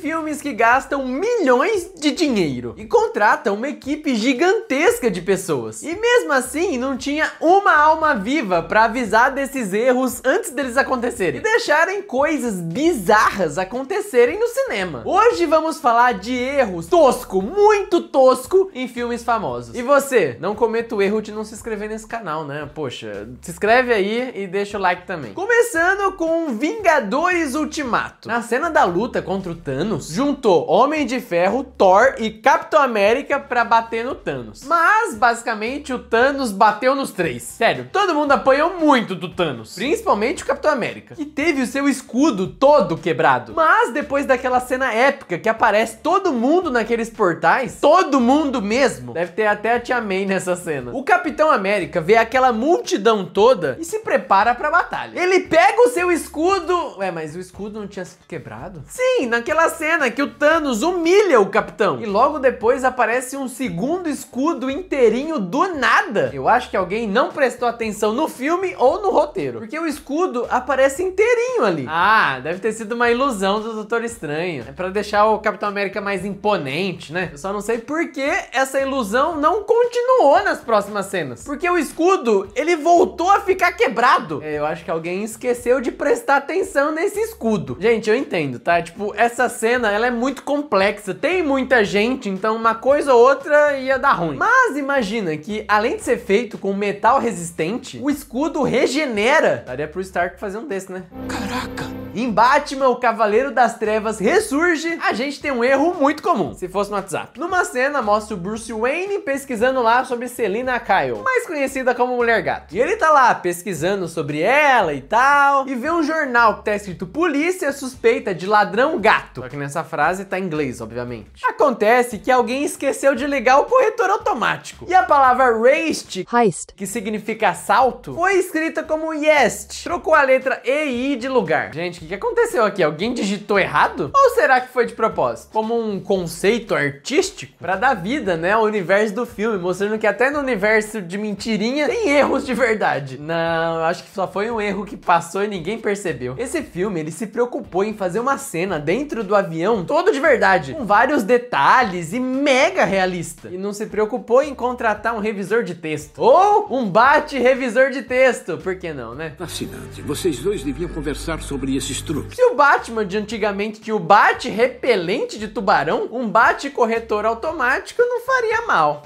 filmes que gastam milhões de dinheiro e contratam uma equipe gigantesca de pessoas. E mesmo assim, não tinha uma alma viva pra avisar desses erros antes deles acontecerem e deixarem coisas bizarras acontecerem no cinema. Hoje vamos falar de erros tosco, muito tosco, em filmes famosos. E você, não cometa o erro de não se inscrever nesse canal, né? Poxa, se inscreve aí e deixa o like também. Começando com Vingadores Ultimato. Na cena da luta contra o Thanos, juntou Homem de Ferro, Thor e Capitão América pra bater no Thanos. Mas, basicamente, o Thanos bateu nos três. Sério, todo mundo apanhou muito do Thanos, principalmente o Capitão América, que teve o seu escudo todo quebrado. Mas depois daquela cena épica que aparece todo mundo naqueles portais, todo mundo mesmo, deve ter até a Tia May nessa cena, o Capitão América vê aquela multidão toda e se prepara pra batalha. Ele pega o seu escudo... Ué, mas o escudo não tinha sido quebrado? Sim, naquela cena que o Thanos humilha o Capitão. E logo depois aparece um segundo escudo inteirinho do nada. Eu acho que alguém não prestou atenção no filme ou no roteiro, porque o escudo aparece inteirinho ali. Ah, deve ter sido uma ilusão do Doutor Estranho. É pra deixar o Capitão América mais imponente, né? Eu só não sei por que essa ilusão não continuou nas próximas cenas. Porque o escudo, ele voltou a ficar quebrado. Eu acho que alguém esqueceu de prestar atenção nesse escudo. Gente, eu entendo, tá? Tipo, essa cena, ela é muito complexa. Tem muita gente, então uma coisa ou outra ia dar ruim. Mas imagina que, além de ser feito com metal resistente, o escudo regenera. Daria pro Stark fazer um desse, né? Caraca! Em Batman, o Cavaleiro das Trevas ressurge, a gente tem um erro muito comum, se fosse no WhatsApp. Numa cena, mostra o Bruce Wayne pesquisando lá sobre Selina Kyle, mais conhecida como Mulher Gato. E ele tá lá pesquisando sobre ela e tal, e vê um jornal que tá escrito polícia suspeita de ladrão gato. Só que nessa frase tá em inglês, obviamente. Acontece que alguém esqueceu de ligar o corretor automático. E a palavra heist, que significa assalto, foi escrita como yest. Trocou a letra EI de lugar. Gente, o que aconteceu aqui? Alguém digitou errado? Ou será que foi de propósito? Como um conceito artístico? Pra dar vida, né, ao universo do filme, mostrando que até no universo de mentirinha tem erros de verdade. Não, eu acho que só foi um erro que passou e ninguém percebeu. Esse filme, ele se preocupou em fazer uma cena dentro do avião todo de verdade, com vários detalhes e mega realista. E não se preocupou em contratar um revisor de texto. Ou um bate-revisor de texto. Por que não, né? Fascinante. Vocês dois deviam conversar sobre esses truques. Se o Batman de antigamente tinha o bate-repelente de tubarão, um bate-corretor automático não faria mal.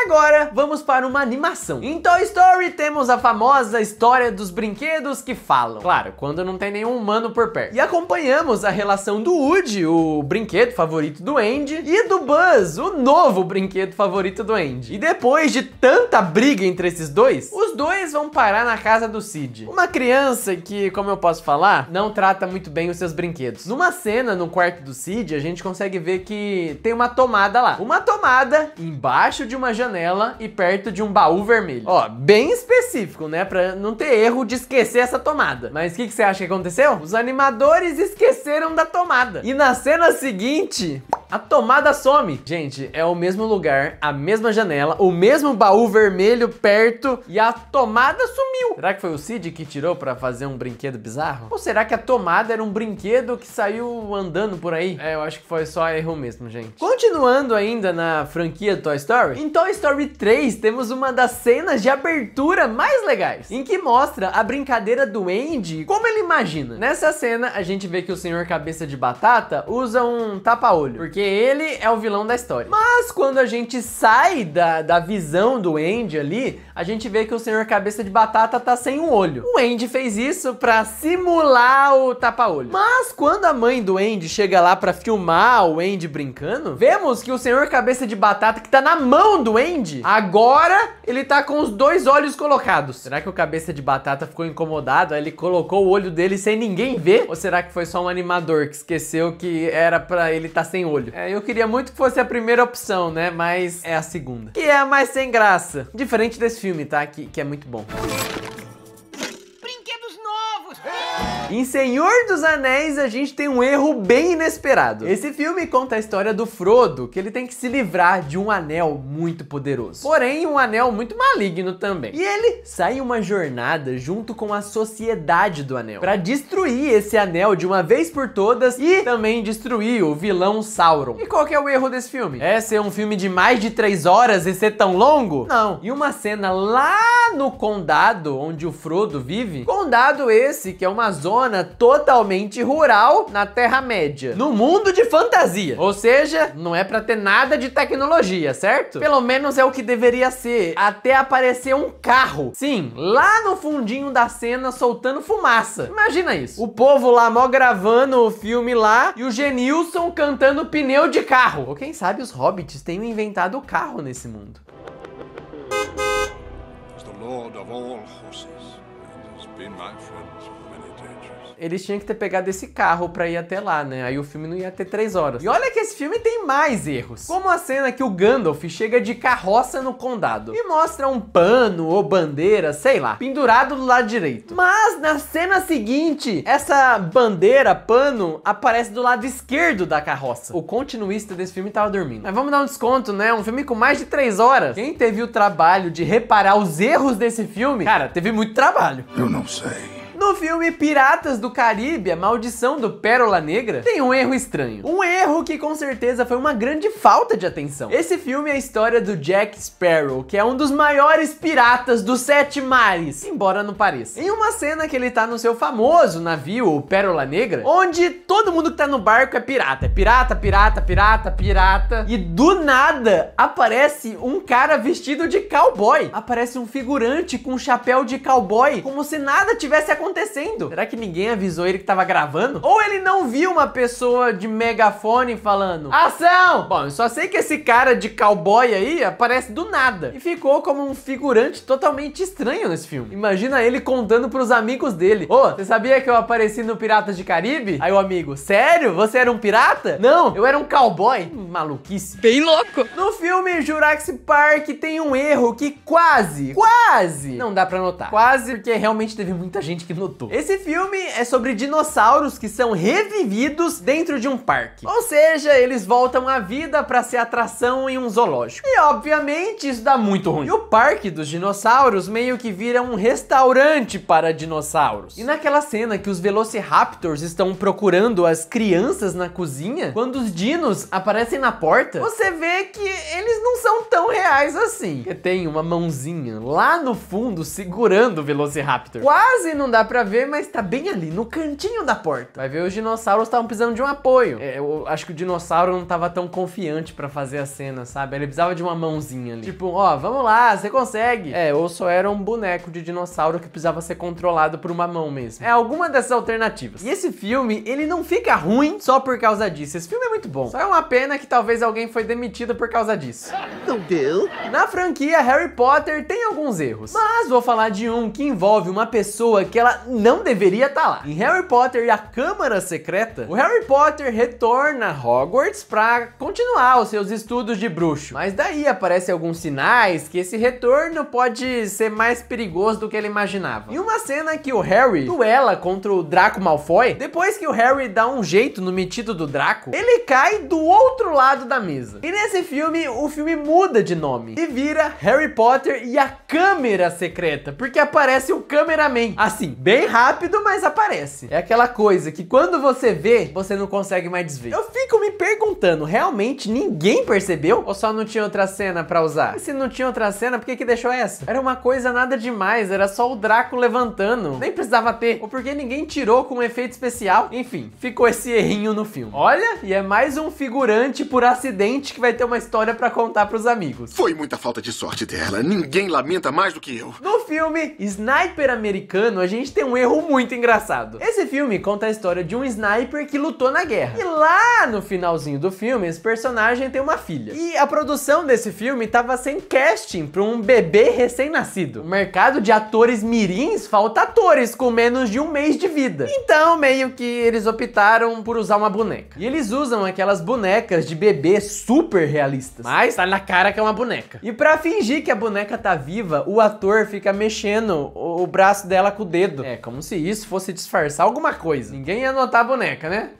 Agora, vamos para uma animação. Em Toy Story, temos a famosa história dos brinquedos que falam. Claro, quando não tem nenhum humano por perto. E acompanhamos a relação do Woody, o brinquedo favorito do Andy, e do Buzz, o novo brinquedo favorito do Andy. E depois de tanta briga entre esses dois, os dois vão parar na casa do Sid. Uma criança que, como eu posso falar, não trata muito bem os seus brinquedos. Numa cena no quarto do Sid, a gente consegue ver que tem uma tomada lá. Uma tomada embaixo de uma janela e perto de um baú vermelho. Ó, bem específico, né? Pra não ter erro de esquecer essa tomada. Mas o que você acha que aconteceu? Os animadores esqueceram da tomada. E na cena seguinte, a tomada some. Gente, é o mesmo lugar, a mesma janela, o mesmo baú vermelho perto e a tomada sumiu. Será que foi o Sid que tirou pra fazer um brinquedo bizarro? Ou será que a tomada era um brinquedo que saiu andando por aí? Eu acho que foi só erro mesmo, gente. Continuando ainda na franquia Toy Story, em Toy Story 3 temos uma das cenas de abertura mais legais, em que mostra a brincadeira do Andy como ele imagina. Nessa cena, a gente vê que o Senhor Cabeça de Batata usa um tapa-olho, porque ele é o vilão da história. Mas quando a gente sai da visão do Andy ali, a gente vê que o Senhor Cabeça de Batata tá sem um olho. O Andy fez isso pra simular o tapa-olho. Mas quando a mãe do Andy chega lá pra filmar o Andy brincando, vemos que o Senhor Cabeça de Batata que tá na mão do Andy, agora ele tá com os dois olhos colocados. Será que o Cabeça de Batata ficou incomodado? Aí ele colocou o olho dele sem ninguém ver? Ou será que foi só um animador que esqueceu que era pra ele tá sem olho? Eu queria muito que fosse a primeira opção, né? Mas é a segunda, que é a mais sem graça. Diferente desse filme, tá? Que é muito bom. Brinquedos novos! Em Senhor dos Anéis, a gente tem um erro bem inesperado. Esse filme conta a história do Frodo, que ele tem que se livrar de um anel muito poderoso. Porém, um anel muito maligno também. E ele sai em uma jornada junto com a Sociedade do Anel, para destruir esse anel de uma vez por todas e também destruir o vilão Sauron. E qual que é o erro desse filme? É ser um filme de mais de 3 horas e ser tão longo? Não. E uma cena lá no condado onde o Frodo vive, condado esse que é uma zona totalmente rural na Terra-média, no mundo de fantasia. Ou seja, não é pra ter nada de tecnologia, certo? Pelo menos é o que deveria ser, até aparecer um carro. Sim, lá no fundinho da cena soltando fumaça. Imagina isso. O povo lá mó gravando o filme lá e o Genilson cantando pneu de carro. Ou quem sabe os hobbits tenham inventado o carro nesse mundo. Lord of all horses, and has been my friend through many dangers. Eles tinham que ter pegado esse carro pra ir até lá, né? Aí o filme não ia ter 3 horas. E olha que esse filme tem mais erros. Como a cena que o Gandalf chega de carroça no condado e mostra um pano ou bandeira, sei lá, pendurado do lado direito. Mas na cena seguinte, essa bandeira, pano, aparece do lado esquerdo da carroça. O continuista desse filme tava dormindo. Mas vamos dar um desconto, né? Um filme com mais de 3 horas. Quem teve o trabalho de reparar os erros desse filme, cara, teve muito trabalho. Eu não sei. No filme Piratas do Caribe, a Maldição do Pérola Negra, tem um erro estranho. Um erro que com certeza foi uma grande falta de atenção. Esse filme é a história do Jack Sparrow, que é um dos maiores piratas dos 7 mares, embora não pareça. Em uma cena que ele tá no seu famoso navio, o Pérola Negra, onde todo mundo que tá no barco é pirata. É pirata, pirata, pirata, pirata. E do nada, aparece um cara vestido de cowboy. Aparece um figurante com um chapéu de cowboy, como se nada tivesse acontecido. Será que ninguém avisou ele que tava gravando? Ou ele não viu uma pessoa de megafone falando ação? Bom, eu só sei que esse cara de cowboy aí aparece do nada e ficou como um figurante totalmente estranho nesse filme. Imagina ele contando pros amigos dele: ô, você sabia que eu apareci no Piratas de Caribe? Aí o amigo: sério? Você era um pirata? Não, eu era um cowboy. Maluquice. Bem louco. No filme Jurassic Park tem um erro que quase não dá pra notar. Quase, porque realmente teve muita gente que notou. Esse filme é sobre dinossauros que são revividos dentro de um parque. Ou seja, eles voltam à vida pra ser atração em um zoológico. E obviamente isso dá muito ruim. E o parque dos dinossauros meio que vira um restaurante para dinossauros. E naquela cena que os Velociraptors estão procurando as crianças na cozinha, quando os dinos aparecem na porta, você vê que eles não são tão reais assim. Porque tem uma mãozinha lá no fundo segurando o Velociraptor. Quase não dá pra ver, mas tá bem ali, no cantinho da porta. Vai ver, os dinossauros estavam precisando de um apoio. Eu acho que o dinossauro não tava tão confiante pra fazer a cena, sabe? Ele precisava de uma mãozinha ali. Tipo, ó, vamos lá, você consegue. Ou só era um boneco de dinossauro que precisava ser controlado por uma mão mesmo. É alguma dessas alternativas. E esse filme, ele não fica ruim só por causa disso. Esse filme é muito bom. Só é uma pena que talvez alguém foi demitido por causa disso. Não deu. Na franquia Harry Potter tem alguns erros, mas vou falar de um que envolve uma pessoa que ela não deveria estar lá. Em Harry Potter e a Câmara Secreta, o Harry Potter retorna a Hogwarts para continuar os seus estudos de bruxo. Mas daí aparecem alguns sinais que esse retorno pode ser mais perigoso do que ele imaginava. Em uma cena que o Harry duela contra o Draco Malfoy, depois que o Harry dá um jeito no metido do Draco, ele cai do outro lado da mesa. E nesse filme, o filme muda de nome e vira Harry Potter e a Câmara Secreta, porque aparece o cameraman. Assim, bem rápido, mas aparece. É aquela coisa que quando você vê, você não consegue mais desver. Eu fico me perguntando, realmente ninguém percebeu? Ou só não tinha outra cena pra usar? E se não tinha outra cena, por que deixou essa? Era uma coisa nada demais, era só o Draco levantando. Nem precisava ter. Ou porque ninguém tirou com um efeito especial. Enfim, ficou esse errinho no filme. Olha, e é mais um figurante por acidente que vai ter uma história pra contar pros amigos. Foi muita falta de sorte dela. Ninguém lamenta mais do que eu. No filme Sniper Americano, a gente tem um erro muito engraçado. Esse filme conta a história de um sniper que lutou na guerra. E lá no finalzinho do filme, esse personagem tem uma filha. E a produção desse filme tava sem casting para um bebê recém-nascido. No mercado de atores mirins, falta atores com menos de um mês de vida. Então, meio que eles optaram por usar uma boneca. E eles usam aquelas bonecas de bebê super realistas. Mas tá na cara que é uma boneca. E pra fingir que a boneca tá viva, o ator fica mexendo o braço dela com o dedo. É, como se isso fosse disfarçar alguma coisa. Ninguém ia notar a boneca, né?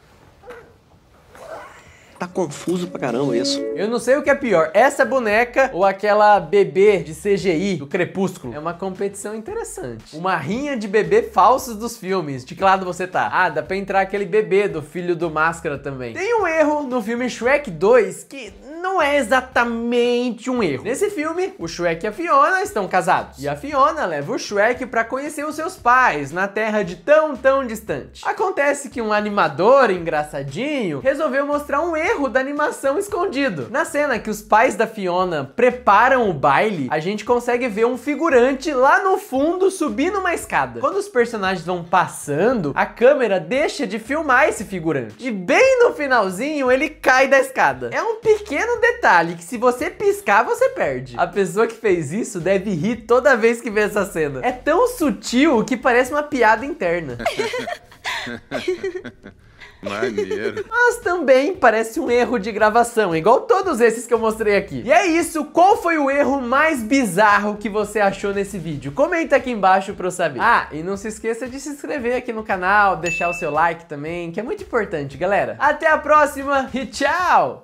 Tá confuso pra caramba isso. Eu não sei o que é pior, essa boneca ou aquela bebê de CGI do Crepúsculo. É uma competição interessante. Uma rinha de bebê falsos dos filmes. De que lado você tá? Ah, dá pra entrar aquele bebê do filho do Máscara também. Tem um erro no filme Shrek 2 que não é exatamente um erro. Nesse filme, o Shrek e a Fiona estão casados. E a Fiona leva o Shrek pra conhecer os seus pais na terra de tão distante. Acontece que um animador engraçadinho resolveu mostrar um erro da animação escondido. Na cena que os pais da Fiona preparam o baile, a gente consegue ver um figurante lá no fundo subindo uma escada. Quando os personagens vão passando, a câmera deixa de filmar esse figurante. E bem no finalzinho, ele cai da escada. É um pequeno detalhe que se você piscar, você perde. A pessoa que fez isso deve rir toda vez que vê essa cena. É tão sutil que parece uma piada interna. Maneiro. Mas também parece um erro de gravação, igual todos esses que eu mostrei aqui. E é isso, qual foi o erro mais bizarro que você achou nesse vídeo? Comenta aqui embaixo pra eu saber. Ah, e não se esqueça de se inscrever aqui no canal, deixar o seu like também, que é muito importante, galera. Até a próxima e tchau!